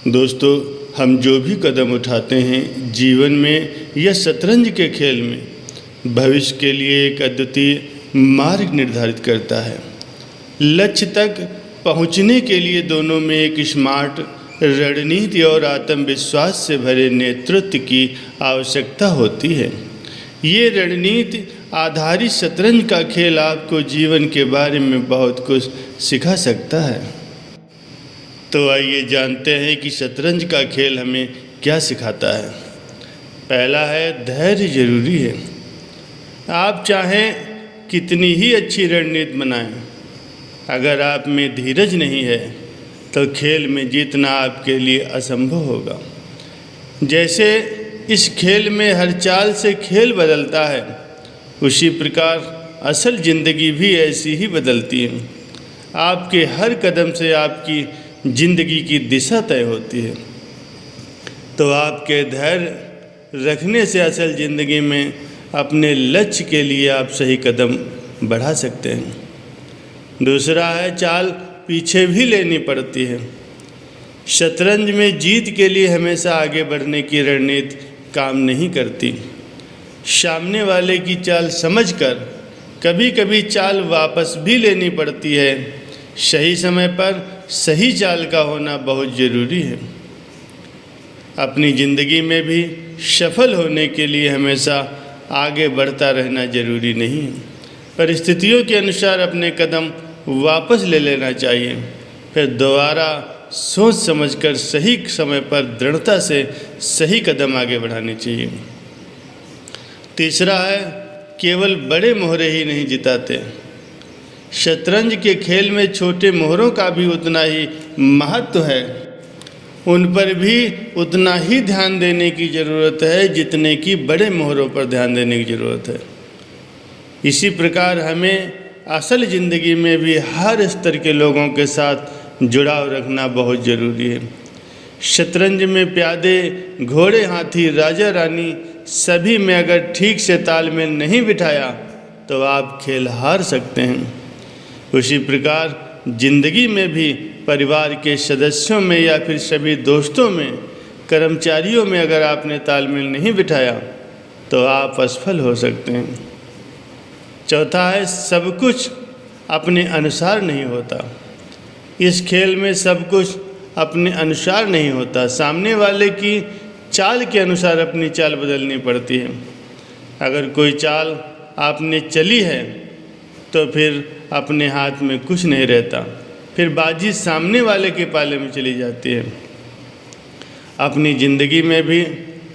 दोस्तों, हम जो भी कदम उठाते हैं जीवन में या शतरंज के खेल में, भविष्य के लिए एक अद्वितीय मार्ग निर्धारित करता है। लक्ष्य तक पहुंचने के लिए दोनों में एक स्मार्ट रणनीति और आत्मविश्वास से भरे नेतृत्व की आवश्यकता होती है। ये रणनीति आधारित शतरंज का खेल आपको जीवन के बारे में बहुत कुछ सिखा सकता है। तो आइए जानते हैं कि शतरंज का खेल हमें क्या सिखाता है। पहला है, धैर्य जरूरी है। आप चाहें कितनी ही अच्छी रणनीति बनाएं, अगर आप में धीरज नहीं है तो खेल में जीतना आपके लिए असंभव होगा। जैसे इस खेल में हर चाल से खेल बदलता है, उसी प्रकार असल ज़िंदगी भी ऐसी ही बदलती है। आपके हर कदम से आपकी ज़िंदगी की दिशा तय होती है। तो आपके धैर्य रखने से असल ज़िंदगी में अपने लक्ष्य के लिए आप सही कदम बढ़ा सकते हैं। दूसरा है, चाल पीछे भी लेनी पड़ती है। शतरंज में जीत के लिए हमेशा आगे बढ़ने की रणनीति काम नहीं करती। सामने वाले की चाल समझकर कभी कभी चाल वापस भी लेनी पड़ती है। सही समय पर सही चाल का होना बहुत ज़रूरी है। अपनी ज़िंदगी में भी सफल होने के लिए हमेशा आगे बढ़ता रहना ज़रूरी नहीं है। परिस्थितियों के अनुसार अपने कदम वापस ले लेना चाहिए, फिर दोबारा सोच समझकर सही समय पर दृढ़ता से सही कदम आगे बढ़ाने चाहिए। तीसरा है, केवल बड़े मोहरे ही नहीं जिताते। शतरंज के खेल में छोटे मोहरों का भी उतना ही महत्व है। उन पर भी उतना ही ध्यान देने की ज़रूरत है जितने कि बड़े मोहरों पर ध्यान देने की ज़रूरत है। इसी प्रकार हमें असल ज़िंदगी में भी हर स्तर के लोगों के साथ जुड़ाव रखना बहुत ज़रूरी है। शतरंज में प्यादे, घोड़े, हाथी, राजा, रानी सभी में अगर ठीक से तालमेल नहीं बिठाया तो आप खेल हार सकते हैं। उसी प्रकार जिंदगी में भी परिवार के सदस्यों में या फिर सभी दोस्तों में, कर्मचारियों में अगर आपने तालमेल नहीं बिठाया तो आप असफल हो सकते हैं। चौथा है, सब कुछ अपने अनुसार नहीं होता। इस खेल में सब कुछ अपने अनुसार नहीं होता। सामने वाले की चाल के अनुसार अपनी चाल बदलनी पड़ती है। अगर कोई चाल आपने चली है तो फिर अपने हाथ में कुछ नहीं रहता, फिर बाजी सामने वाले के पाले में चली जाती है। अपनी ज़िंदगी में भी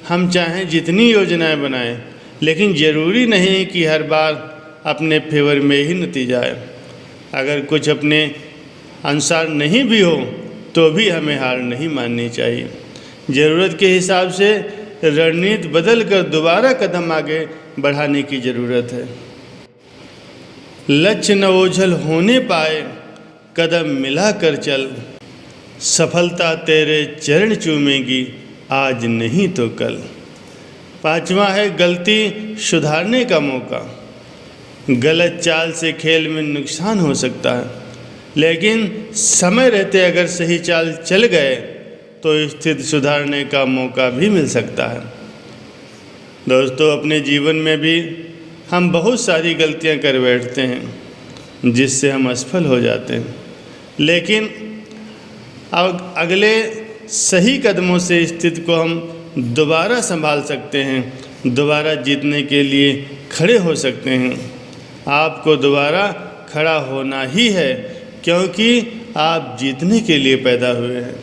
हम चाहें जितनी योजनाएं बनाएं, लेकिन ज़रूरी नहीं कि हर बार अपने फेवर में ही नतीजा आए। अगर कुछ अपने अनुसार नहीं भी हो तो भी हमें हार नहीं माननी चाहिए। ज़रूरत के हिसाब से रणनीति बदल कर दोबारा कदम आगे बढ़ाने की ज़रूरत है। लक्ष्य न ओझल होने पाए, कदम मिला कर चल। सफलता तेरे चरण चूमेगी, आज नहीं तो कल। पांचवा है, गलती सुधारने का मौका। गलत चाल से खेल में नुकसान हो सकता है, लेकिन समय रहते अगर सही चाल चल गए तो स्थिति सुधारने का मौका भी मिल सकता है। दोस्तों, अपने जीवन में भी हम बहुत सारी गलतियां कर बैठते हैं जिससे हम असफल हो जाते हैं, लेकिन अब अगले सही कदमों से स्थिति को हम दोबारा संभाल सकते हैं, दोबारा जीतने के लिए खड़े हो सकते हैं। आपको दोबारा खड़ा होना ही है, क्योंकि आप जीतने के लिए पैदा हुए हैं।